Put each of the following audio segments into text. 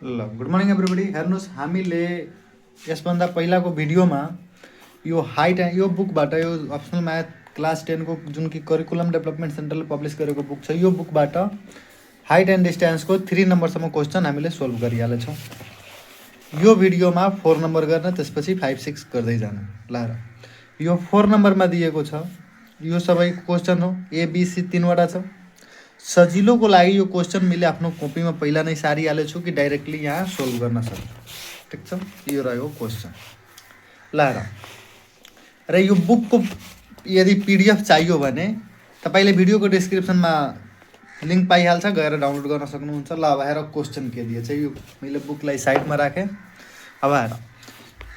ल good morning everybody. हेर्नुहोस्, हामीले यसभन्दा पहिलाको भिडियोमा यो हाइट यो बुकबाट, यो अप्सनल म्याथ क्लास 10 को जुन कि करिकुलम डेभलपमेन्ट सेन्टरले पब्लिस गरेको बुक छ, यो बुकबाट हाइट एन्ड डिस्टेन्सको 3 नम्बरसम्म क्वेसन हामीले सोल्भ गरिहालेछौँ। यो भिडियोमा 4 नम्बर गर्न, त्यसपछि 5, 6 गर्दै जानु। ल यो 4 नम्बरमा दिएको छ, यो सबै क्वेसन हो, एबिसी 3वटा छ। सजिलोको लागि यो क्वेसन मैले आफ्नो कपीमा पहिला नै सारिहालेछु कि डाइरेक्टली यहाँ सोल्भ गर्न सक्छु। ठिक छ, यो रह्यो क्वेसन। र यो बुकको यदि पिडिएफ चाहियो भने तपाईँले भिडियोको डिस्क्रिप्सनमा लिङ्क पाइहाल्छ, गएर डाउनलोड गर्न सक्नुहुन्छ। ल अब हेर क्वेसन के दिएछ। यो मैले बुकलाई साइडमा राखेँ। अब हेर,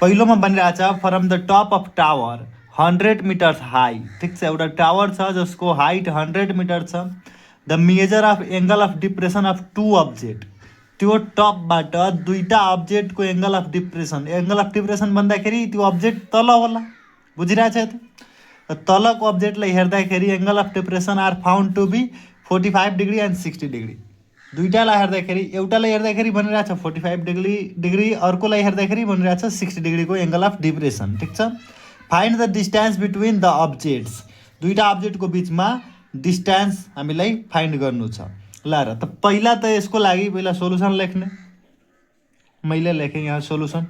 पहिलोमा बनिरहेछ from the top of tower 100 meters high. ठिक छ, एउटा टावर छ जसको हाइट 100 मिटर छ। The measure of angle of depression of 2 object. त्यो टपबाट दुईवटा अब्जेक्टको angle of depression. Angle of depression भन्दाखेरि त्यो अब्जेक्ट तल होला, बुझिरहेछ त। तलको अब्जेक्टलाई हेर्दाखेरि angle of depression are found to be 45 degree and 60 degree. दुईवटालाई हेर्दाखेरि, एउटालाई हेर्दाखेरि भनिरहेछ 45 डिग्री, अर्कोलाई हेर्दाखेरि भनिरहेछ 60 डिग्रीको एङ्गल अफ डिप्रेसन। ठिक छ, find the distance between the objects. दुईवटा अब्जेक्टको बिचमा डिस्टेन्स हामीलाई फाइन्ड गर्नु छ। ल त पहिला त यसको लागि पहिला सोलुसन लेख्ने। मैले लेखेँ यहाँ सोलुसन।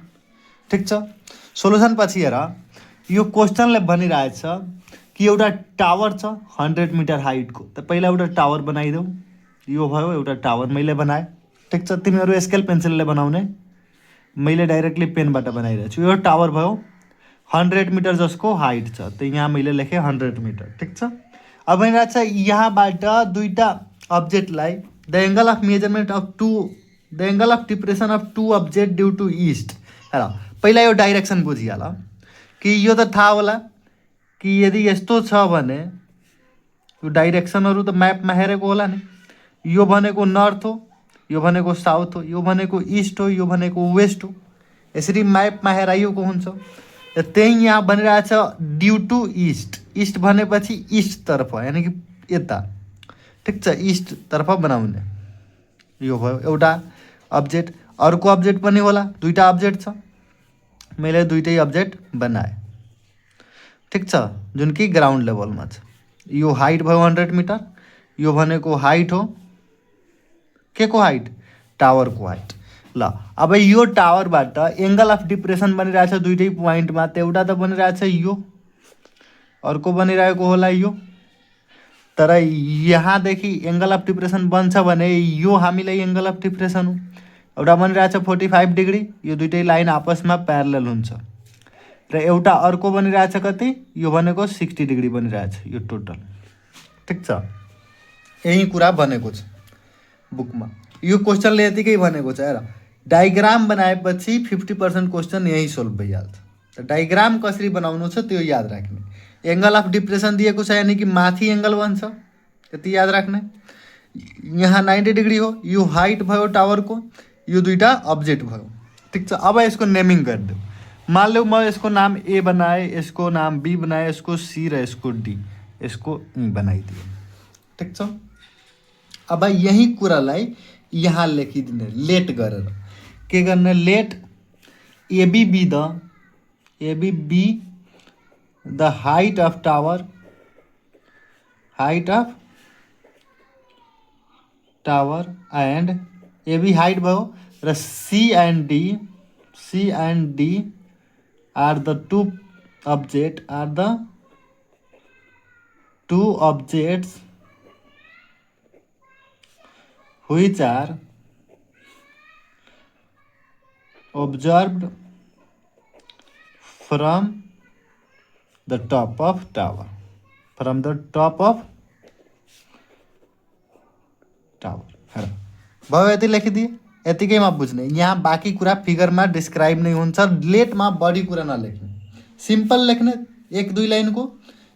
ठिक छ, सोलुसन पछि हेर, यो क्वेसनले भनिरहेछ कि एउटा टावर छ 100 मिटर हाइटको। त पहिला एउटा टावर बनाइदेऊ। यो भयो एउटा टावर, मैले बनाएँ। ठिक छ, तिमीहरू स्केल पेन्सिलले बनाउने, मैले डाइरेक्टली पेनबाट बनाइरहेको छु। यो टावर भयो 100 मिटर जसको हाइट छ। त यहाँ मैले लेखेँ 100 मिटर। ठिक छ, अब भनिरहेछ यहाँबाट दुईवटा अब्जेक्टलाई the angle of measurement of the angle of depression of 2 object due to east. हेर, पहिला यो डाइरेक्सन बुझिहाल कि यो त थाहा होला कि यदि यस्तो छ भने यो डाइरेक्सनहरू त म्यापमा हेरेको होला नि। यो भनेको नर्थ हो, यो भनेको साउथ हो, यो भनेको इस्ट हो, यो भनेको वेस्ट हो। यसरी म्यापमा हेराइएको हुन्छ। त्यही यहाँ भनिरहेछ ड्यु टु इस्ट। इस्ट भनेपछि इस्टतर्फ, यानि कि यता। ठिक छ, इस्टतर्फ बनाउने। यो भयो एउटा अब्जेक्ट। अर्को अब्जेक्ट पनि होला, दुईवटा अब्जेक्ट छ, मैले दुईटै अब्जेक्ट बनाएँ। ठिक छ, जुन कि ग्राउन्ड लेभलमा छ। यो हाइट भयो 100 मिटर, यो भनेको हाइट हो, के को हाइट? टावरको हाइट। ल अब यो टावरबाट एङ्गल अफ डिप्रेसन बनिरहेछ दुईटै पोइन्टमा। त एउटा त बनिरहेछ यो, अर्को बनिरहेको होला यो। तर यहाँदेखि एङ्गल अफ डिप्रेसन बन्छ भने यो हामीलाई एङ्गल अफ डिप्रेसन हो। एउटा बनिरहेछ 45 डिग्री, यो दुइटै लाइन आपसमा प्यारलल हुन्छ। र एउटा अर्को बनिरहेछ कति? यो भनेको 60 डिग्री बनिरहेछ यो टोटल। ठिक छ, यही कुरा भनेको छ बुकमा। यो क्वेसनले यतिकै भनेको छ। हेर, डायग्राम बनाएपछि 50% क्वेसन यही सोल्भ भइहाल्छ। त डायग्राम कसरी बनाउनु छ त्यो याद राख्ने। एङ्गल अफ डिप्रेसन दिएको छ, यानि कि माथि एङ्गल बन्छ, यति याद राख्ने। यहाँ 90 डिग्री हो, यो हाइट भयो टावरको, यो दुईवटा अब्जेक्ट भयो। ठिक छ, अब यसको नेमिङ गरिदेऊ। मान लो म यसको नाम ए बनाएँ, यसको नाम बी बनाएँ, यसको सी र यसको डी, यसको ई बनाइदिएँ। ठिक छ, अब यही कुरालाई यहाँ लेखिदिने, लेट गरेर। के गर्ने? Let AB be the height of tower, and A B height भयो, र C and D are the two objects which are observed from the top of tower. भयो, यति लेखिदिए। यतिकैमा बुझ्ने। यहाँ बाँकी कुरा फिगरमा डिस्क्राइब नै हुन्छ। लेटमा बढी कुरा नलेख्ने, सिम्पल लेख्ने 1-2 लाइनको,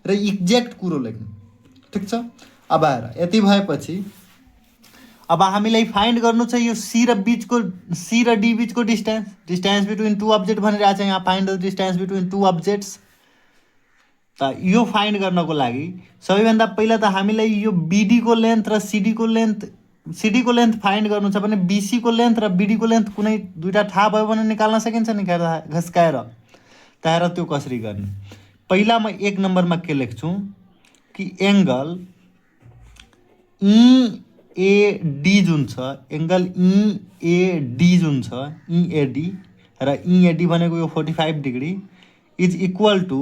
र एक्ज्याक्ट कुरो लेख्ने। ठिक छ, अब आएर यति भएपछि अब हामीलाई फाइन्ड गर्नु छ यो सी र डी बिचको डिस्टेन्स बिट्विन 2 अब्जेक्ट भनिरहेछ यहाँ। Find the distance between 2 objects. त यो फाइन्ड गर्नको लागि सबैभन्दा पहिला त हामीलाई यो बिडीको लेन्थ र सिडीको लेन्थ सिडी को लेन्थ फाइन्ड गर्नु छ भने बीसी को लेन्थ र बीडी को लेन्थ कुनै दुईटा थाहा भयो भने निकाल्न सकिन्छ नि घस्काएर। त हेर त्यो कसरी गर्ने। पहिला म 1 नम्बरमा के लेख्छु कि एङ्गल इएडी जुन छ, एङ्गल इएडी जुन छ, इएडी र इएडी भनेको यो 45 degree is equal to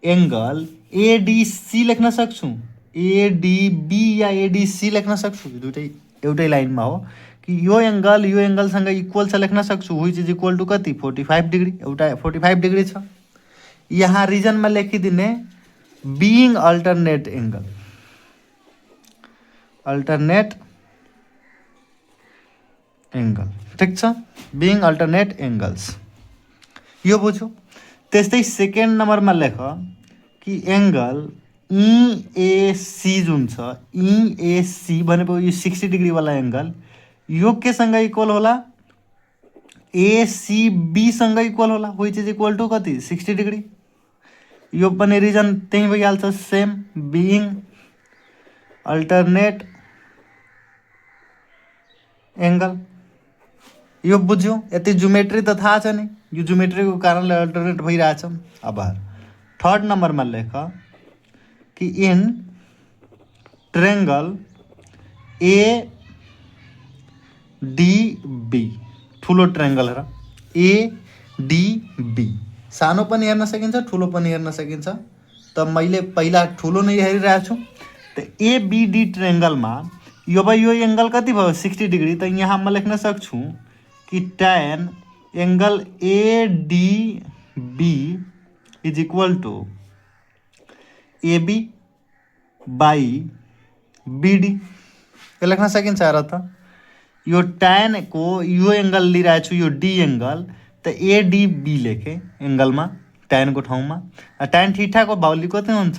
angle A D C लेख्न सक्छु, एडिबी या एडिसी लेख्न सक्छु। दुइटै एउटै लाइनमा हो कि यो एङ्गलसँग इक्वल छ लेख्न सक्छु, विच इज इक्वल टु कति 45 डिग्री। एउटा 45 डिग्री छ। यहाँ रिजनमा लेखिदिने being alternate angle, alternate angle, ठिक छ, बिइङ अल्टरनेट एङ्गल्स, यो बुझ्यो। त्यस्तै सेकेन्ड नम्बरमा लेख कि एङ्गल इएसी जुन छ, इएसी भनेको यो 60 डिग्रीवाला एङ्गल, यो केसँग इक्वल होला, एसीबीसँग इक्वल होला, विच इज इक्वल टु कति 60 डिग्री। यो पनि रिजन त्यही भइहाल्छ, सेम, बिइङ अल्टरनेट एङ्गल, यो बुझ्यो। यति ज्योमेट्री त थाहा छ नि, यो ज्योमेट्रीको कारणले अल्टरनेट भइरहेछ। अब थर्ड नम्बरमा लेख कि इन ट्रायंगल एडीबी, ठुलो ट्रायंगल र एडीबी, सानो पनि हेर्न सकिन्छ, ठुलो पनि हेर्न सकिन्छ। त मैले पहिला ठुलो नै हेरिरहेको छु। त एबीडी ट्रायंगलमा यो भाइ यो एङ्गल कति भयो 60 डिग्री। त यहाँ म लेख्न सक्छु कि tan angle A D B is equal to A B by B D, यो लेख्न सकिन्छ। र त यो tan को यो एङ्गल लिइरहेको छु, यो डी एङ्गल, त एडीबी लेखेँ एङ्गलमा, tan को ठाउँमा। tan थीटाको भ्यालु कति हुन्छ,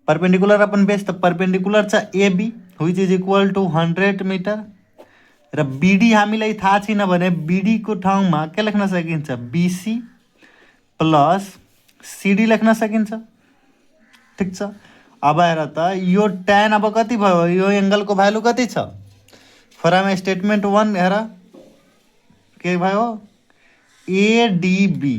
परपेन्डिकुलर अपन बेस, त परपेन्डिकुलर छ A B, which is equal to 100 metre. र बीडी हामीलाई थाहा छैन भने बीडी को ठाउँमा के लेख्न सकिन्छ, बीसी प्लस सीडी लेख्न सकिन्छ, ठिक छ। अब हेर त यो tan अब कति भयो, यो एङ्गलको भ्यालु कति छ, फर्म स्टेटमेन्ट 1 हेर के भयो, एडीबी।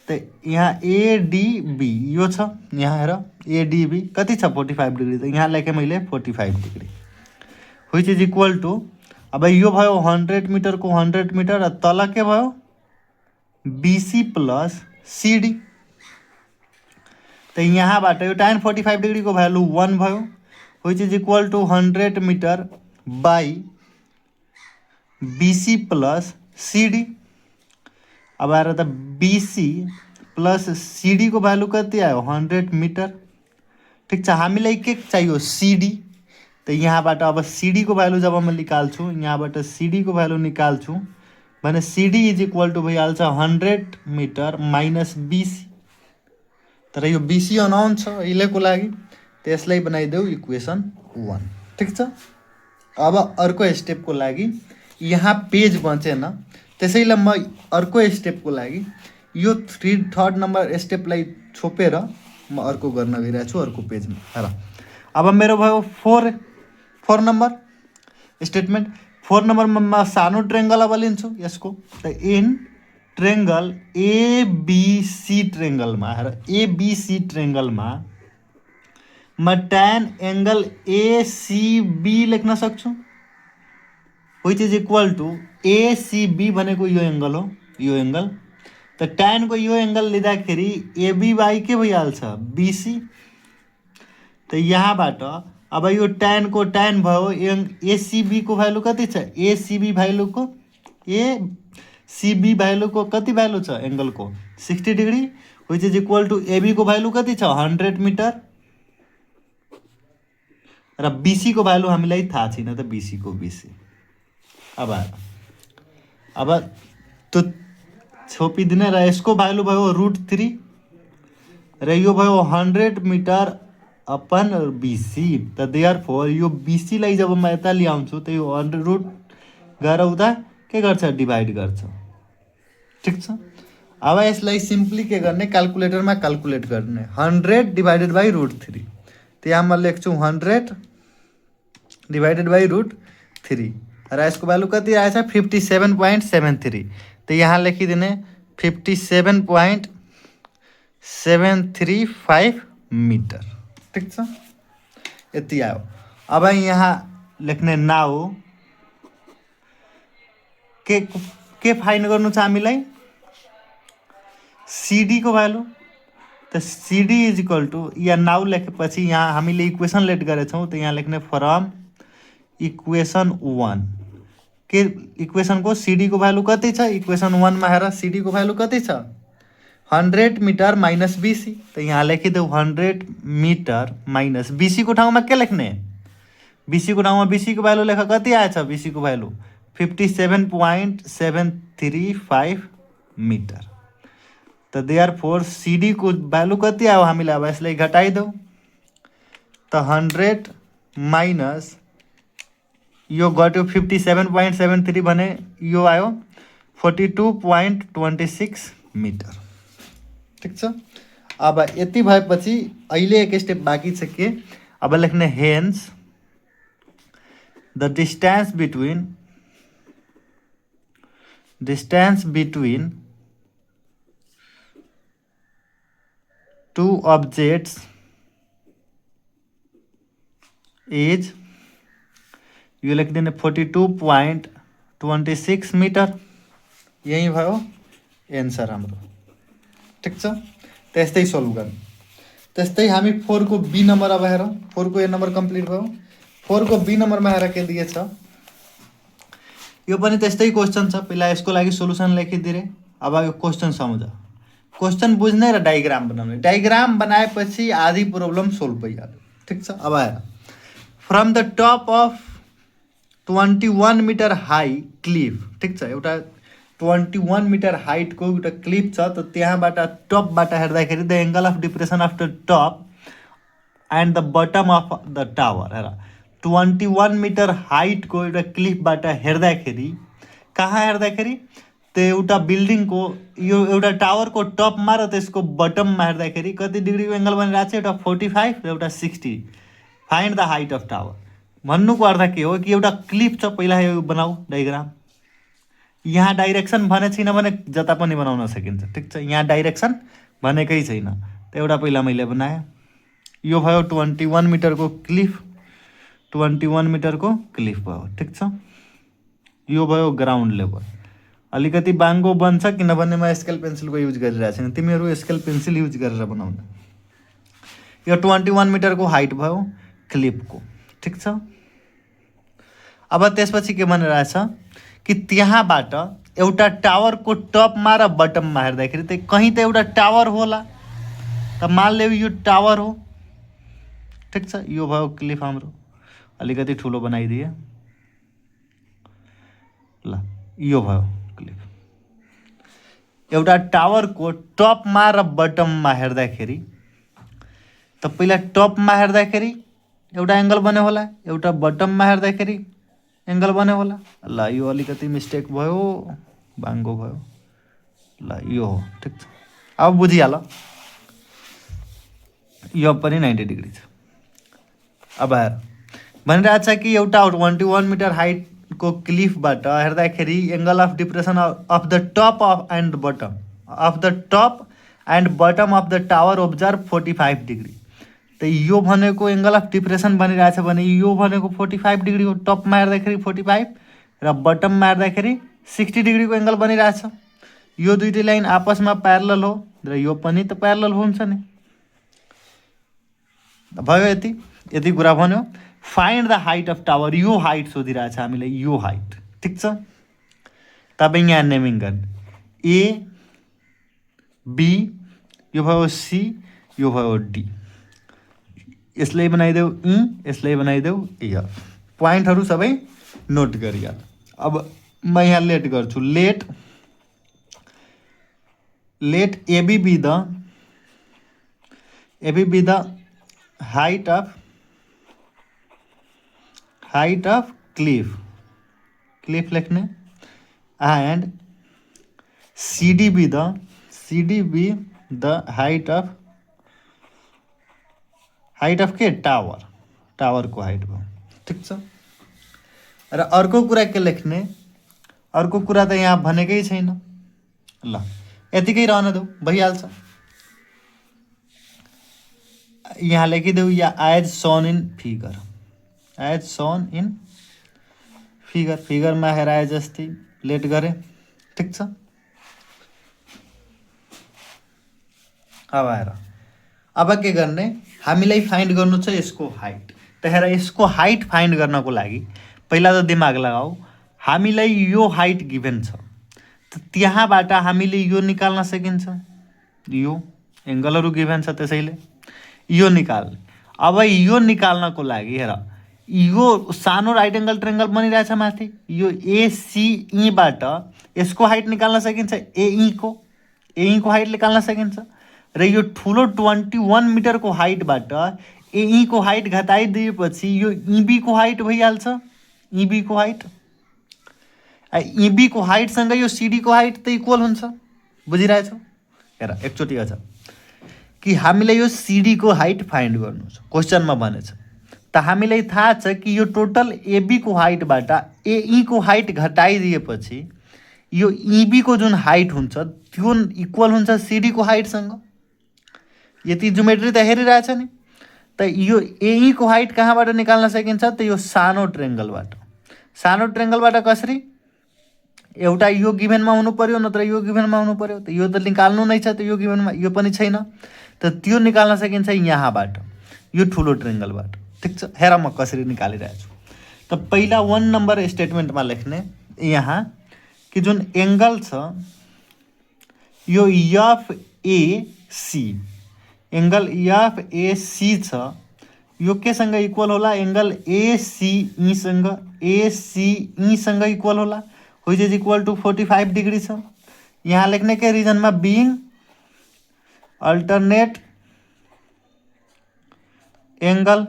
त यहाँ एडीबी यो छ, यहाँ हेर एडीबी कति छ 45 डिग्री। त यहाँ लेखेँ मैले 45 degree, which is equal to, अब यो भयो 100 मिटरको 100 मिटर, र तल के भयो बीसी प्लस सीडी। त यहाँबाट यो tan 45 डिग्रीको भ्यालु 1 भयो, which is equal to 100 metre by B C plus C D. अब आएर त बीसी प्लस सीडी को भ्यालु कति आयो 100 मिटर, ठिक छ। हामीलाई के चाहियो, सीडी। त यहाँबाट अब सीडी को भ्यालु जब म निकाल्छु, यहाँबाट सीडी को भ्यालु निकाल्छु भने सीडी इज इक्वल टु भइहाल्छ 100 मिटर माइनस बीसी। तर यो बीसी अननोन छ अहिलेको लागि, त्यसलाई बनाइदेऊ इक्वेसन 1, ठिक छ। अब अर्को स्टेपको लागि यहाँ पेज बचेन, त्यसैले म अर्को स्टेपको लागि यो थर्ड नम्बर स्टेपलाई छोपेर म अर्को गर्न गइरहेको छु अर्को पेजमा। हेर अब मेरो भयो 4 नम्बर स्टेटमेन्ट। 4 नम्बरमा म सानो ट्रायंगल अब लिन्छु यसको। त इन ट्रायंगल एबीसी ट्रायंगलमा, हेर एबीसी ट्रायंगलमा म tan एङ्गल एसीबी लेख्न सक्छु, which is equal to A C B भनेको यो एङ्गल हो, यो एङ्गल। त tan को यो एङ्गल लिँदाखेरि एबी बाई के भइहाल्छ बीसी। त यहाँबाट अब यो tan को tan भयो, एसीबी को भ्यालु कति छ, एसीबी भ्यालुको एसीबी भ्यालुको कति भ्यालु छ एङ्गलको 60 degree, which is equal to A B को भ्यालु कति छ 100 मिटर, र बीसी को भ्यालु हामीलाई थाहा छैन, त बीसी को बीसी। अब त्यो छोपिदिने, र यसको भ्यालु भयो √3, र यो भयो 100 मिटर अपन बीसी। त देयरफोर यो बीसी लाई जब म यता ल्याउँछु त यो 100 गएर उता के गर्छ, डिभाइड गर्छ, ठिक छ। अब यसलाई सिम्पली के गर्ने, क्याल्कुलेटरमा क्याल्कुलेट गर्ने, 100 डिभाइडेड बाई √3। त यहाँ म लेख्छु 100 डिवाइडेड बाई √3 र यसको भ्यालु कति आएछ 57.73। तो यहाँ लेखिदिने 57.735 मिटर। ठिक छ, यति आयो। अब यहाँ लेख्ने नाउ के फाइन्ड गर्नु छ हामीलाई, सिडी को भ्यालु। तो सिडी इज इक्वल टू या नाउ लेखेपछि यहाँ हामीले इक्वेसन लेट गरेछौँ, तो यहाँ लेख्ने फ्रम इक्वेसन 1 के इक्वेसन को सिडी को भ्यालु कति छ, इक्वेसन 1 मा हेर सिडी को भ्यालु कति छ 100 मिटर माइनस बीसी। तो यहाँ लेखिदेऊ 100 मिटर माइनस बीसी को ठाउँमा के लेख्ने, बीसी को ठाउँमा बीसी को भ्यालु लेख, कति आएछ बीसी को भ्यालु 57.735 मिटर। तो देयरफोर सिडी को भ्यालु कति आयो हामीलाई, अब यसलाई घटाइदेऊ। तो 100 माइनस यो घट्यो 57.73 भने यो आयो 42.26 मिटर। ठिक छ, अब यति भएपछि अहिले एक स्टेप बाँकी छ के, अब लेख्ने hence the distance between two objects is यो लेखिदिने 42.26 मिटर। यही भयो एन्सर हाम्रो। ठिक छ, त्यस्तै सल्भ गर्नु। त्यस्तै हामी 4 को बी नम्बर, अब हेरौँ 4 को ए नम्बर कम्प्लिट भयो। 4 को बी नम्बरमा हेर के दिएछ, यो पनि त्यस्तै क्वेसन छ। पहिला यसको लागि सोलुसन लेखिदिए, अब यो क्वेसन सम्झ, क्वेश्चन बुझ्ने र डायग्राम बनाउने। डायग्राम बनाएपछि आधी प्रॉब्लम सोल्भ भइहाल्यो। ठिक छ, अब आएर from the top of 21 metre high cliff. ठिक छ, एउटा 21 मिटर हाइटको एउटा क्लिफ छ। त त्यहाँबाट टपबाट हेर्दाखेरि the angle of depression of the top and the bottom of the tower. हेर 21 मिटर हाइटको एउटा क्लिफबाट हेर्दाखेरि, कहाँ हेर्दाखेरि तो एउटा बिल्डिङको यो एउटा टावरको टपमा र त्यसको बटममा हेर्दाखेरि कति डिग्रीको एङ्गल बनिरहेको छ, एउटा 45 र एउटा 60। Find the height of tower. भन्नुको अर्थ के हो कि एउटा क्लिप छ, पहिला यो बनाऊ डायग्राम। यहाँ डाइरेक्सन भने छैन भने जता पनि बनाउन सकिन्छ। ठिक छ, यहाँ डाइरेक्सन भनेकै छैन, त एउटा पहिला मैले बनाएँ। यो भयो 21 मिटरको क्लिफ, 21 मिटरको क्लिफ भयो। ठिक छ, यो भयो ग्राउन्ड लेभल। अलिकति बाङ्गो बन्छ किनभने म स्केल पेन्सिलको युज गरिरहेको छैन, तिमीहरू स्केल पेन्सिल युज गरेर बनाउनु। यो 21 मिटरको हाइट भयो क्लिपको। ठिक छ, अब त्यसपछि के भनिरहेछ कि त्यहाँबाट एउटा टावरको टपमा र बटममा हेर्दाखेरि त कहीँ त एउटा टावर होला। त मान लियो यो टावर हो। ठिक छ, यो भयो क्लिफ हाम्रो। अलिकति ठुलो बनाइदिए ल, यो भयो क्लिफ। एउटा टावरको टपमा र बटममा हेर्दाखेरि त पहिला टपमा हेर्दाखेरि एउटा एङ्गल बन्यो होला, एउटा बटममा हेर्दाखेरि एङ्गल बन्यो होला। ल यो अलिकति मिस्टेक भयो, बाङ्गो भयो। ल यो हो। ठिक छ, अब बुझिहाल, यो पनि 90 डिग्री छ। अब हेर भनिरहेछ कि एउटा 21 मिटर हाइटको क्लिफबाट हेर्दाखेरि angle of depression of the top and bottom of the top and bottom of the tower observe 45 degree. त यो भनेको एङ्गल अफ डिप्रेसन भनिरहेछ भने यो भनेको 45 डिग्री हो। टपमा हेर्दाखेरि 45 र बटममा हेर्दाखेरि 60 डिग्रीको एङ्गल बनिरहेछ। यो दुईटै लाइन आपसमा प्यारलल हो र यो पनि त प्यारलल हुन्छ नि। भयो यति यति कुरा भन्यो। Find the height of tower, यो हाइट सोधिरहेछ हामीले, यो हाइट। ठिक छ, तपाईँ यहाँ नेमिङ गर्ने ए बी, यो भयो सी, यो भयो डी। यसलाई बनाइदेऊ ई, यसलाई बनाइदेऊ एफ। पोइन्टहरू सबै नोट गरिहाल। अब म यहाँ लेट गर्छु। Let AB be the height of cliff लेख्ने and CD be the height of के टावर को हाइट भयो। ठिक छ। र अर्को कुरा के लेख्ने, अर्को कुरा त यहाँ भनेकै छैन। ल यतिकै रहन देऊ, भइहाल्छ। यहाँ लेखिदेऊ या as shown in figure, as shown in figure, फिगरमा हेराए जस्तै लेट गरे, ठिक छ। अब आएर अब के गर्ने, हामीलाई फाइन्ड गर्नु छ यसको हाइट। त हेर यसको हाइट फाइन्ड गर्नको लागि पहिला त दिमाग लगाऊ, हामीलाई यो हाइट गिभन छ, त त्यहाँबाट हामीले यो निकाल्न सकिन्छ। यो एङ्गलहरू गिभन छ, त्यसैले यो निकाल्ने। अब यो निकाल्नको लागि हेर, यो सानो राइट एङ्गल ट्रायङ्गल बनिरहेछ माथि, यो एसिईबाट यसको हाइट निकाल्न सकिन्छ, एईको हाइट निकाल्न सकिन्छ। र यो ठुलो 21 मिटरको हाइटबाट एईको हाइट घटाइदिएपछि यो इबीको हाइट भइहाल्छ। इबीको हाइट, इबीको हाइटसँग यो सिडीको हाइट त इक्वल हुन्छ, बुझिरहेछौ? हेर एकचोटि अझ कि हामीलाई यो सिडीको हाइट फाइन्ड गर्नु छ, क्वेसनमा भनेछ। त हामीलाई थाहा छ कि यो टोटल एबीको हाइटबाट एईको हाइट घटाइदिएपछि यो इबीको जुन हाइट हुन्छ त्यो इक्वल हुन्छ सिडीको हाइटसँग। यति ज्योमेट्री त हेरिरहेछ नि। त यो एईको हाइट कहाँबाट निकाल्न सकिन्छ, त यो सानो ट्रायङ्गलबाट। सानो ट्रायङ्गलबाट कसरी, एउटा यो गिभनमा हुनु पर्यो, नत्र यो गिभनमा हुनु पर्यो। त यो त निकाल्नु नै छ, त यो गिभनमा यो पनि छैन, त त्यो निकाल्न सकिन्छ यहाँबाट, यो ठुलो ट्रायङ्गलबाट, ठिक छ। हेर म कसरी निकालिरहेछु। त पहिला 1 नम्बर स्टेटमेन्टमा लेख्ने यहाँ कि जुन एङ्गल छ यो एफएसी, एङ्गल एफएसी छ, यो केसँग इक्वल होला, एङ्गल एसिईसँग, एसिईसँग इक्वल होला, which is equal to 45 degree छ। यहाँ लेख्ने के रिजनमा बिइङ अल्टरनेट एङ्गल।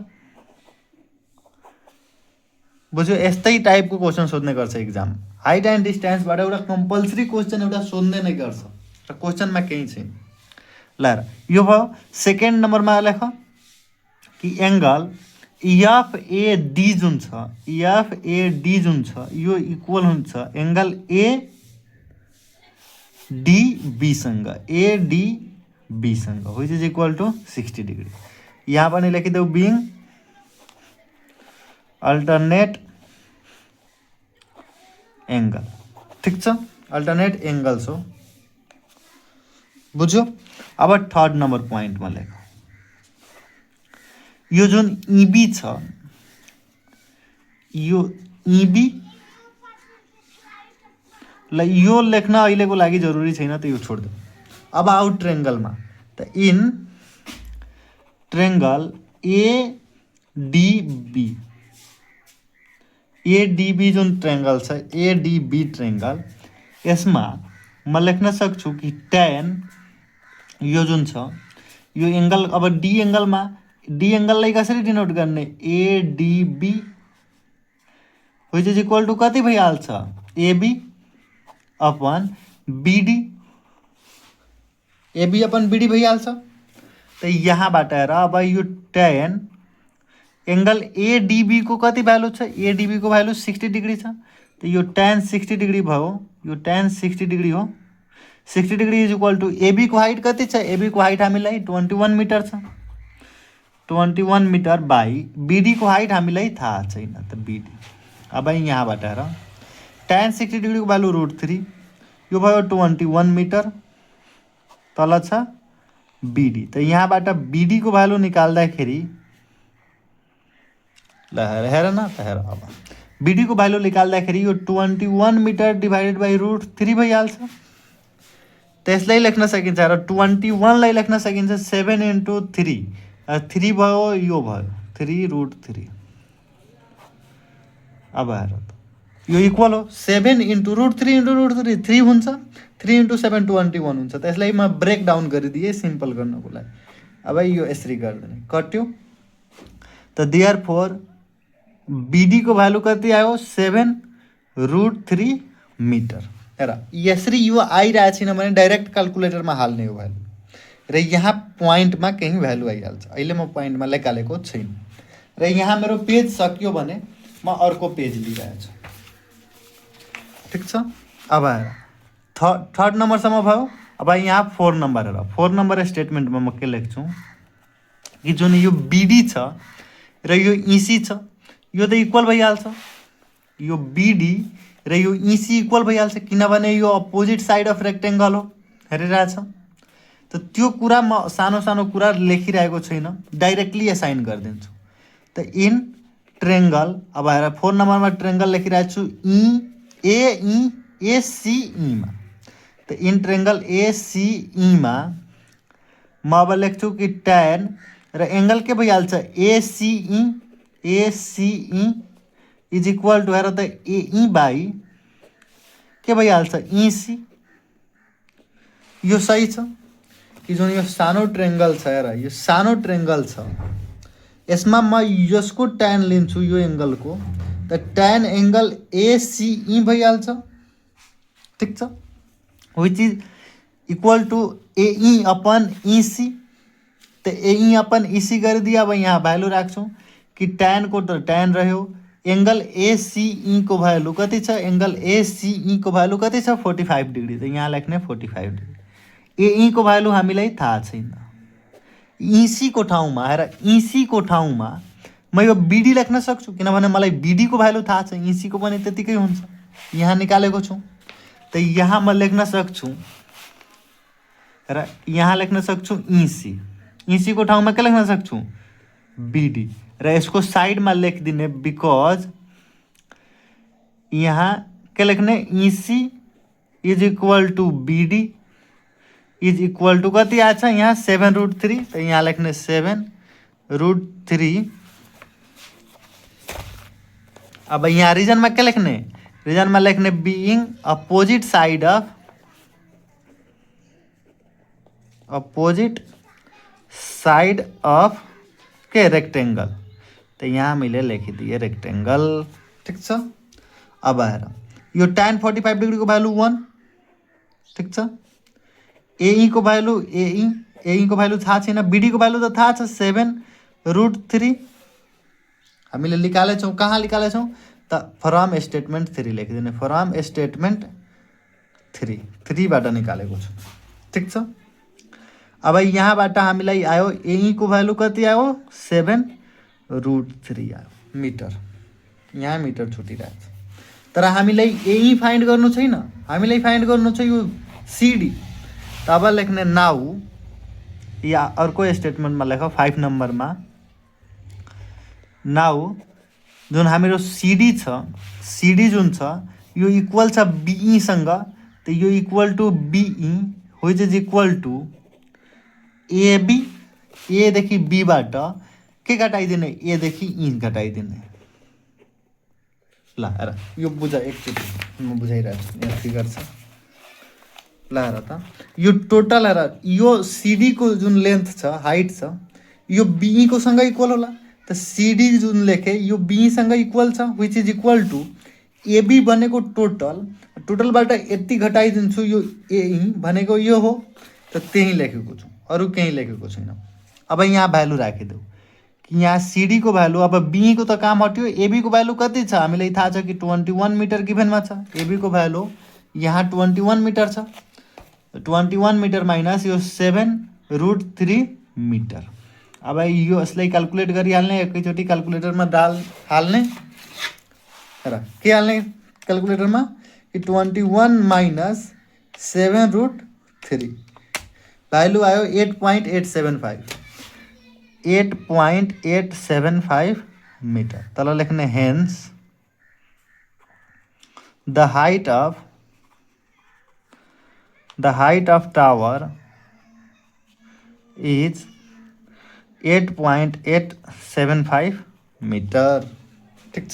बुझ्यो? यस्तै टाइपको क्वेसन सोध्ने गर्छ इक्जाम। हाइट एन्ड डिस्टेन्सबाट एउटा कम्पलसरी क्वेसन एउटा सोध्ने नै गर्छ, र क्वेसनमा केही छैन। ल यो भयो। सेकेन्ड नम्बरमा लेख कि एङ्गल एफएडी जुन छ, एफएडी जुन छ यो इक्वल हुन्छ एङ्गल एडिबीसँग, एडिबीसँग, which is equal to 60 degree. यहाँ पनि लेखिदेऊ बिइङ अल्टरनेट एङ्गल, ठिक छ। अल्टरनेट एङ्गल्स हो, बुझ्यो? अब थर्ड नम्बर पोइन्टमा लेख, यो जुन इबी छ, यो इबी ल यो लेख्न अहिलेको लागि जरुरी छैन, त यो छोड्दे। अब आउ ट्रायङ्गलमा, त इन ट्रायङ्गल एडिबी, एडिबी जुन ट्रायङ्गल छ, एडिबी ट्रायङ्गल, यसमा म लेख्न सक्छु कि tan यो जुन छ यो एङ्गल, अब डी एङ्गलमा, डी एङ्गललाई कसरी डिनोट गर्ने, A D B which is equal to कति भइहाल्छ, A B upon B D, A B upon B D भइहाल्छ। त यहाँबाट हेर, अब यो tan एङ्गल एडिबी को कति भ्यालु छ, एडिबी को भ्यालु 60 डिग्री छ। त यो tan 60 डिग्री भयो, यो tan 60 डिग्री हो। 60 degree is equal to A B को हाइट कति छ, एबी को हाइट हामीलाई 21 मिटर छ, 21 मिटर बाई बिडी को हाइट हामीलाई थाहा छैन, त बिडी। अब यहाँबाट हेर, tan 60 डिग्री को भ्यालु √3, यो भयो 21 मिटर, तल छ बिडी। त यहाँबाट बिडी को भ्यालु निकाल्दाखेरि ल हेर न, त हेर अब बिडी को भ्यालु निकाल्दाखेरि यो 21 मिटर डिभाइडेड बाई √3 भइहाल्छ। त्यसलाई लेख्न सकिन्छ, र 21 लाई लेख्न सकिन्छ 7 × 3, 3 भयो, यो भयो 3√3। अब हेर त यो इक्वल हो 7 × √3 × √3, 3 हुन्छ, 3 × 7 21 हुन्छ। त्यसलाई म ब्रेक डाउन गरिदिएँ सिम्पल गर्नको लागि। अब यो यसरी गरिदिने, कट्यो। त देयरफोर बिडी को भ्यालु कति आयो, 7√3 मिटर। हेर यसरी यो आइरहेको छैन भने डाइरेक्ट क्याल्कुलेटरमा हाल्ने हो भ्यालु, र यहाँ पोइन्टमा केही भ्यालु आइहाल्छ। अहिले म पोइन्टमा लेखालेको छैन, र यहाँ मेरो पेज सकियो भने म अर्को पेज लिइरहेको छु। ठिक छ। अब आएर थर्ड नम्बरसम्म भयो। अब यहाँ 4 नम्बर हेर, 4 नम्बर स्टेटमेन्टमा म के लेख्छु कि जुन यो बिडी छ र यो इसी छ यो त इक्वल भइहाल्छ। यो बिडी र यो इसी इक्वल भइहाल्छ किनभने यो अपोजिट साइड अफ रेक्टेङ्गल हो, हेरिरहेछ। त त्यो कुरा म सानो सानो कुरा लेखिरहेको छैन, डाइरेक्टली एसाइन गरिदिन्छु। त इन ट्रेङ्गल, अब हेर 4 नम्बरमा ट्रेङ्गल लेखिरहेको छु एसिईमा। त इन ट्रेङ्गल एसिईमा म अब लेख्छु कि tan र एङ्गल के भइहाल्छ एसिई इज इक्वल टु हेर त एई बाई के भइहाल्छ इसी। यो सही छ कि जुन यो सानो ट्रेङ्गल छ, हेर यो सानो ट्रेङ्गल छ, यसमा म यसको tan लिन्छु यो एङ्गलको, त tan एङ्गल एसिई भइहाल्छ। ठिक छ, which is equal to AE upon EC. त एई अपन इसी गरिदिए। अब यहाँ भ्यालु राख्छौँ कि tan को त tan रह्यो, एङ्गल एसिई को भ्यालु कति छ, एङ्गल एसिई को भ्यालु कति छ 45 डिग्री। त यहाँ लेख्ने 45 डिग्री। एई को भ्यालु हामीलाई थाहा छैन। इसी को ठाउँमा हेर, इसी को ठाउँमा म यो बिडी लेख्न सक्छु किनभने मलाई बिडी को भ्यालु थाहा छ, इसी को पनि त्यतिकै हुन्छ, यहाँ निकालेको छु। त यहाँ म लेख्न सक्छु र यहाँ लेख्न सक्छु इसी, इसी को ठाउँमा के लेख्न सक्छु बिडी र यसको साइडमा लेखिदिने बिकज यहाँ के लेख्ने EC is equal to BD is equal to कति आएछ यहाँ 7√3। त यहाँ लेख्ने 7√3। अब यहाँ रिजनमा के लेख्ने, रिजनमा लेख्ने बिइङ अपोजिट साइड अफ के रेक्टेङ्गल। त यहाँ मैले लेखिदिएँ रेक्टेङ्गल। ठिक छ। अब आएर यो tan 45 डिग्री को भ्यालु 1। ठिक छ। एई को भ्यालु एई को भ्यालु थाहा छैन, बिडी को भ्यालु त थाहा छ 7√3 हामीले निकालेछौँ। कहाँ निकालेछौँ त फ्रम स्टेटमेन्ट 3 लेखिदिने, फ्रम स्टेटमेन्ट 3बाट निकालेको छु। ठिक छ। अब यहाँबाट हामीलाई आयो एई को भ्यालु कति आयो 7√3 आयो मिटर। यहाँ मिटर छुटिरहेको छ, तर हामीलाई एई फाइन्ड गर्नु छैन, हामीलाई फाइन्ड गर्नु छ यो सिडी। त अब लेख्ने नाउ या अर्को स्टेटमेन्टमा लेख 5 नम्बरमा नाउ जुन हाम्रो सिडी छ, सिडी जुन छ यो इक्वल छ बिईसँग। त यो equal to BE which is equal to AB, एदेखि बीबाट के घटाइदिने एदेखि ई घटाइदिने। ल हेर यो बुझ एकचोटि म बुझाइरहेको छु, यहाँ फिगर छ। ल हेर त यो टोटल हेर, यो सिडी को जुन लेन्थ छ हाइट छ यो बिई को सँग इक्वल होला। त सिडी जुन लेखे यो बीसँग इक्वल छ which is equal to A B भनेको टोटलबाट यति घटाइदिन्छु यो एई भनेको यो हो। त त्यही लेखेको छु, अरू केही लेखेको छैन। अब यहाँ भ्यालु राखिदेऊ कि यहाँ सिडी को भ्यालु, अब बिई को त काम हट्यो, एबी को भ्यालु कति छ हामीलाई थाहा छ कि 21 मिटर गिभनमा छ। एबी को भ्यालु यहाँ 21 मिटर छ। 21 मिटर माइनस यो 7√3 मिटर। अब यो यसलाई क्याल्कुलेट गरिहाल्ने, एकैचोटि क्याल्कुलेटरमा हाल्ने र के हाल्ने क्याल्कुलेटरमा कि 21 माइनस 7√3 भ्यालु आयो 8.875 मिटर। तल लेख्ने hence the height of tower is 8.875 metre. ठिक छ।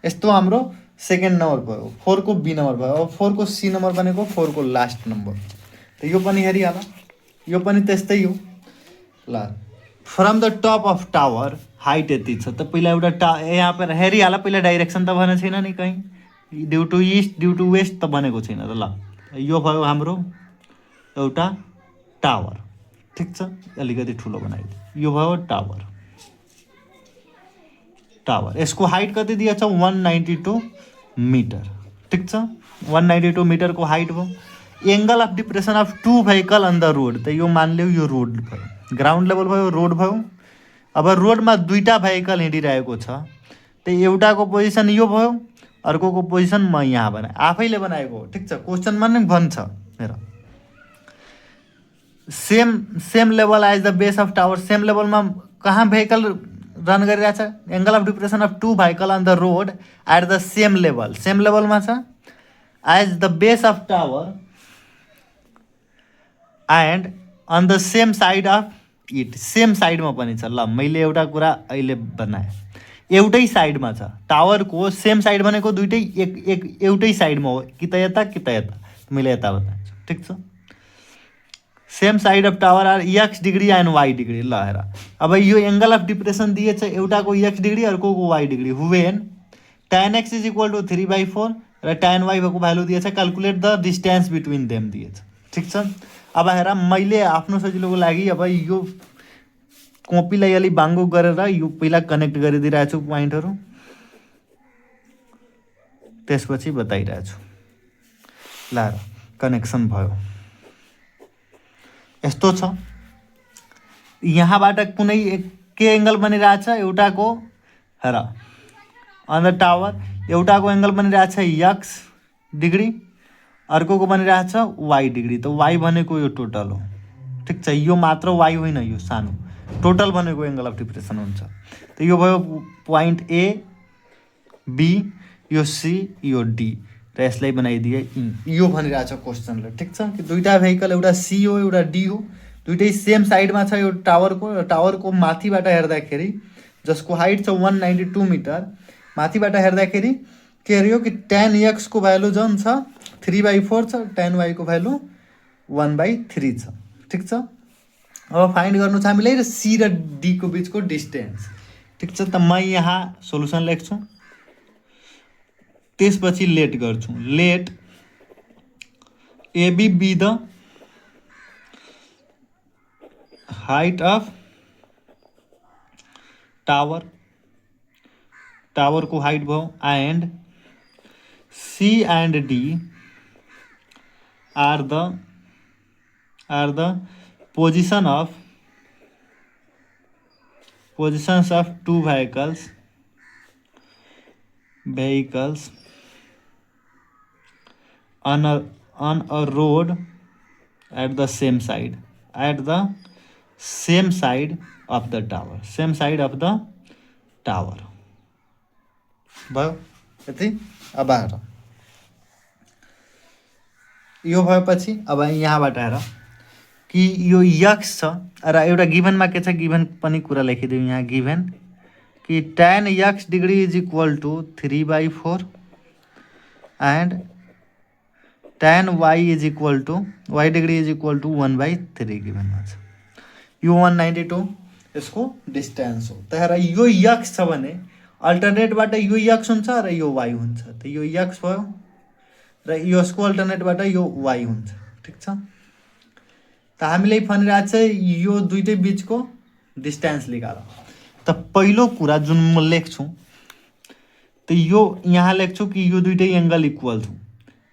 यस्तो हाम्रो सेकेन्ड नम्बर भयो, 4 को बी नम्बर भयो। अब 4 को सी नम्बर भनेको 4 को लास्ट नम्बर। त यो पनि हेरिहाल, यो पनि त्यस्तै हो। ल from the top of tower height यति छ। त पहिला एउटा यहाँ पर हेरिहाल, पहिला डाइरेक्सन त भनेको छैन नि कहीँ, due to east due to west त भनेको छैन। त ल यो भयो हाम्रो एउटा टावर। ठिक छ, अलिकति ठुलो बनाइदियो, यो भयो टावर। टावर। यसको हाइट कति दिएको छ 192 मिटर। ठिक छ, 192 मिटरको हाइट भयो। Angle of depression of two vehicle on the road, त यो मानिलियो यो रोड भयो, ग्राउन्ड लेभल भयो, रोड भयो। अब रोडमा दुईवटा भेहिकल हिँडिरहेको छ, त एउटाको पोजिसन यो भयो, अर्कोको पोजिसन म यहाँ बनाएँ, आफैले बनाएको हो। ठिक छ, क्वेसनमा नै भन्छ हेर, same level as the base of tower. Same लेभलमा कहाँ भेहिकल रन गरिरहेछ? Angle of depression of two vehicle on the road at the same level, same लेभलमा छ as the base of tower and on the same side of it, same साइडमा पनि छ। ल मैले एउटा कुरा अहिले बनाएँ, एउटै साइडमा छ टावरको, सेम साइड भनेको दुइटै एउटै साइडमा हो, कि त यता कि त यता, मैले यता बताएछु। ठिक छ, same side of tower are x degree and y degree. ल हेर, अब यो एङ्गल अफ डिप्रेसन दिएछ, एउटाको एक्स डिग्री अर्कोको y degree. When tan x is equal to 3/4 र tan y भएको भ्यालु दिएछ, calculate the distance between them दिएछ। ठिक छ, अब हेर मैले आफ्नो सजिलोको लागि अब यो कपीलाई अलि बाङ्गो गरेर यो पहिला कनेक्ट गरिदिइरहेको छु पोइन्टहरू, त्यसपछि बताइरहेछु। ल हेर, कनेक्सन भयो, यस्तो छ। यहाँबाट कुनै के एङ्गल बनिरहेछ, एउटाको हेर अन द टावर, एउटाको एङ्गल बनिरहेछ एक्स डिग्री, अर्कोको बनिरहेछ वाई डिग्री। त वाई भनेको यो टोटल हो। ठिक छ, यो मात्र वाई होइन, यो सानो टोटल भनेको एङ्गल अफ डिप्रेसन हुन्छ। त यो भयो पोइन्ट ए बी, यो सी, यो डी, र यसलाई बनाइदिए ई। यो भनिरहेछ क्वेसनले। ठिक छ, कि दुईवटा भेहिकल, एउटा सी हो एउटा डी हो, दुइटै सेम साइडमा छ यो टावरको। टावरको माथिबाट हेर्दाखेरि, जसको हाइट छ 192 मिटर, माथिबाट हेर्दाखेरि के अरे कि tan x को भ्यालु जुन छ 3/4 छ, tan y को भ्यालु 1/3 छ। ठिक छ, अब फाइन्ड गर्नु छ हामीलाई र सी र डी को बिचको डिस्टेन्स। ठिक छ, त म यहाँ सोलुसन लेख्छु, त्यसपछि लेट गर्छु। Let AB be the height of tower, tower को हाइट भयो, and C and D are the positions of two vehicles on a road at the same side of the tower, भयो यति। अब हेर, यो भएपछि अब यहाँबाट हेर कि यो यक्स छ र एउटा गिभनमा के छ, गिभन पनि कुरा लेखिदिउँ यहाँ। गिभन कि tan x degree is equal to 3/4 and tan y is equal to y degree is equal to 1/3 गिभनमा छ। यो 192 यसको डिस्टेन्स हो। त हेर, यो यक्स छ भने अल्टरनेटबाट यो यक्स हुन्छ र यो वाई हुन्छ। त यो यक्स भयो र यसको अल्टरनेटबाट यो वाई हुन्छ। ठिक छ, त हामीले भनिरहेको छ यो दुइटै बिचको डिस्टेन्स निकाल। त पहिलो कुरा जुन म लेख्छु, त यो यहाँ लेख्छु कि यो दुइटै एङ्गल इक्वल छ,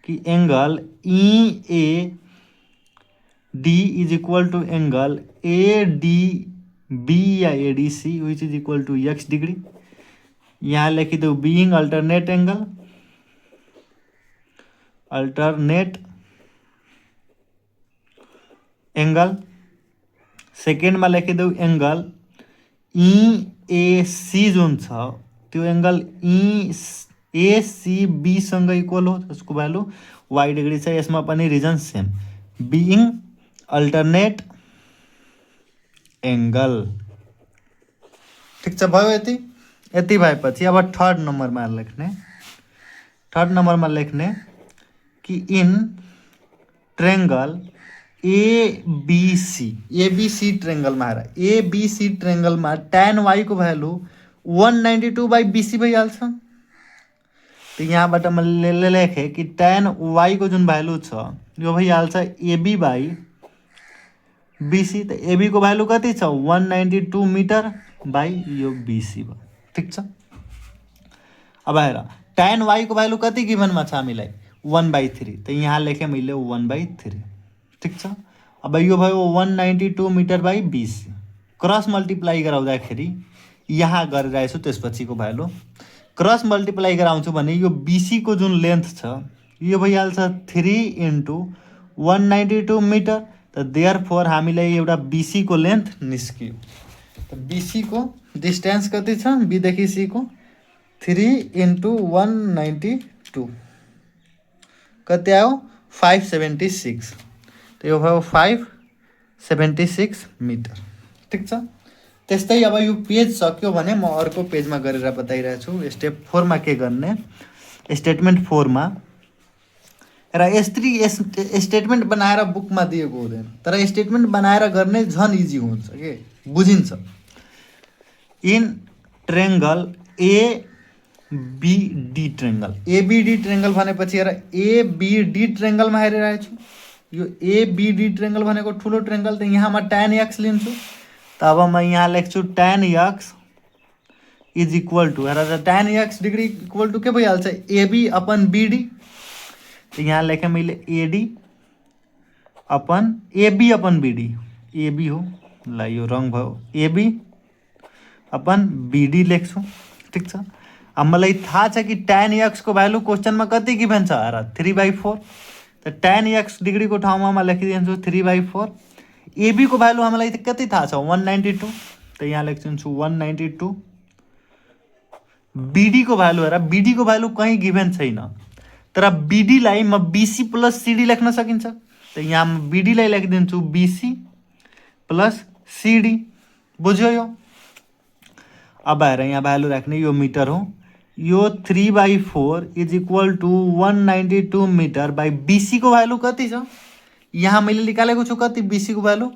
कि angle EAD is equal to angle ADB या ADC which is equal to x degree. यहाँ लेखिदेऊ बीइङ अल्टरनेट एङ्गल। सेकेन्डमा लेखिदेऊ एङ्गल EAC जुन छ त्यो एङ्गल EACB सँग इक्वल हो, त्यसको भ्यालु वाई डिग्री छ। यसमा पनि reason same, being alternate angle. ठिक छ, भयो यति। यति भएपछि अब थर्ड नम्बरमा लेख्ने कि इन ट्रेङ्गल ABC ट्रेङ्गलमा हेर, ABC ट्रेङ्गलमा tan y को भ्यालु 192/BC भइहाल्छ। त यहाँबाट मैले लेखेँ कि tan y को जुन भ्यालु छ यो भइहाल्छ AB/BC। त AB को भ्यालु कति छ 192 मिटर बाई यो BC भयो। ठिक छ, अब हेर tan y को भ्यालु कति गिभनमा छ हामीलाई 1/3 त यहाँ लेखे मैले 1/3 ठीक छ। अब यो भयो 192 मिटर बाई 20 क्रस मल्टिप्लाई गराउँदाखेरि यहाँ गरिरहेछु त्यसपछिको भ्यालु क्रस मल्टिप्लाई गराउँछु भने यो BC को जुन लेन्थ छ यो भइहाल्छ 3 × 192 मिटर त देयरफोर हामीलाई एउटा BC को लेन्थ निस्कियो। त BC को डिस्टेन्स कति छ B देखि C को 3 × 192 कति आयो 576 त यो भयो 576 मिटर ठीक छ। त्यस्तै अब यो पेज सक्यो भने म अर्को पेजमा गरेर बताइरहेछु। स्टेप 4 मा के गर्ने स्टेटमेन्ट 4 मा र यसरी स्टेटमेन्ट बनाएर बुकमा दिएको हुँदैन तर स्टेटमेन्ट बनाएर गर्ने झन इजी हुन्छ के बुझिन्छ। In triangle ABD triangle ABD triangle भनेपछि हेर ABD ट्रायंगलमा हेरिरहेछु यो ABD ट्रायंगल भनेको ठुलो ट्रायंगल त यहाँ म tan x लिन्छु त अब म यहाँ लेख्छु tan x is equal to हेर tan x degree equal to के भइहाल्छ AB अपन BD त यहाँ लेखेँ मैले AD upon AB upon BD AB हो ल यो रङ भयो AB अपन BD लेख्छु ठीक छ। अब मलाई थाहा छ कि tan x को भ्यालु क्वेसनमा कति गिभन छ हेर 3/4 त tan x डिग्री को ठाउँमा म लेखिदिन्छु 3/4 AB को भ्यालु हामीलाई कति थाहा छ 192 त यहाँ लेख्छु 192 BD को भ्यालु हेर BD को भ्यालु कहीँ गिभन छैन तर BD लाई म BC + CD लेख्न सकिन्छ त यहाँ म BD लाई लेखिदिन्छु BC + CD बुझ्यो यो। अब हेर यहाँ भ्यालु राख्ने यो मिटर हो यो 3/4 is equal to 192 metre by BC को भ्यालु कति छ यहाँ मैले निकालेको छु कति BC को भ्यालु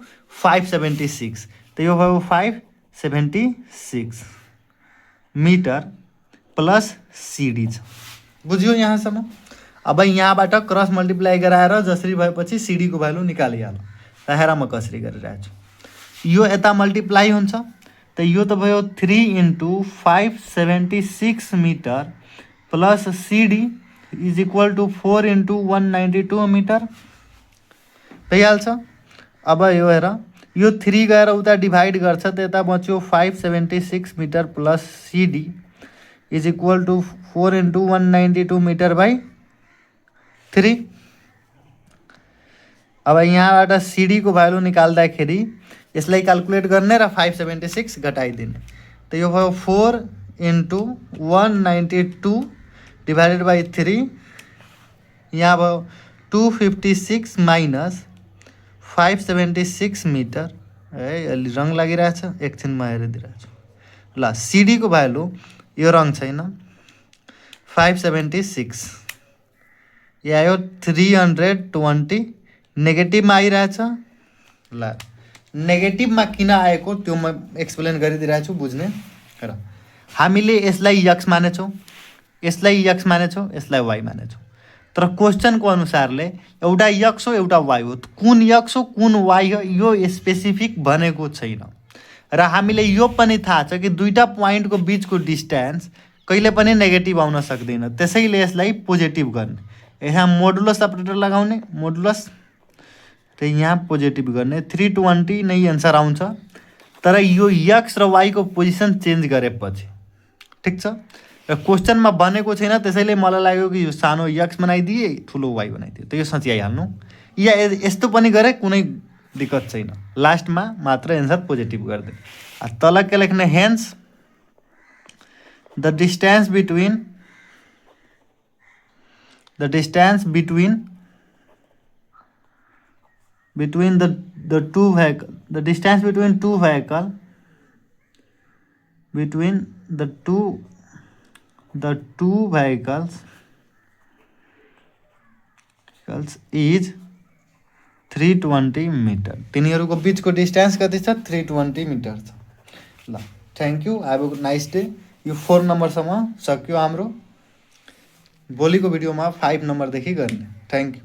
576 त यो भयो 576 मिटर प्लस CD छ बुझ्यो यहाँसम्म। अब यहाँबाट क्रस मल्टिप्लाई गराएर जसरी भएपछि CD को भ्यालु निकालिहाल त हेर म कसरी गरिरहेको छु यो यता मल्टिप्लाई हुन्छ त यो त भयो 3 × 576 metre plus CD is equal to 4 × 192 metre भइहाल्छ। अब यो हेर यो 3 गएर उता डिभाइड गर्छ त यता बच्यो 576 metre plus CD is equal to 4 × 192 metre by 3। अब यहाँबाट CD को भ्यालु निकाल्दाखेरि यसलाई क्याल्कुलेट गर्ने र 576 घटाइदिने त यो भयो 4 × 192 डिभाइडेड बाई 3 यहाँ भयो 256 माइनस 576 मिटर है अलि रङ लागिरहेछ एकछिनमा हेरिदिरहेछु ल CD को भ्यालु यो रङ छैन 576 यो आयो 320 नेगेटिभमा आइरहेछ ल नेगेटिभमा किन आएको त्यो म एक्सप्लेन गरिदिरहेको छु बुझ्ने र हामीले यसलाई x मानेछौँ यसलाई x मानेछौँ यसलाई y मानेछौँ तर क्वेसनको अनुसारले एउटा x हो एउटा y हो कुन x हो कुन y हो यो स्पेसिफिक भनेको छैन र हामीले यो पनि थाहा छ कि दुईटा पोइन्टको बीचको डिस्टेन्स कहिले पनि नेगेटिभ आउन सक्दैन त्यसैले यसलाई पोजिटिभ गर्ने यहाँ मोडुलस अपरेटर लगाउने मोडुलस त यहाँ पोजिटिभ गर्ने 320 नै एन्सर आउँछ तर यो x र y को पोजिसन चेन्ज गरेपछि ठीक छ र क्वेसनमा बनेको छैन त्यसैले मलाई लाग्यो कि यो सानो x बनाइदिए ठुलो y बनाइदिए त यो सोचिहाल्नु या यस्तो पनि गरे कुनै दिक्कत छैन लास्टमा मात्र एन्सर पोजिटिभ गर्दै तल के लेख्ने hence the distance between the two vehicle the distance between two vehicle between the two vehicles is 320 metre तिनीहरूको बीचको डिस्टेन्स कति छ 320 मिटर छ ल thank you have a nice day. यो 4 नम्बरसम्म सक्यो हाम्रो भोलिको भिडियोमा 5 नम्बरदेखि गर्ने थ्याङ्क यू।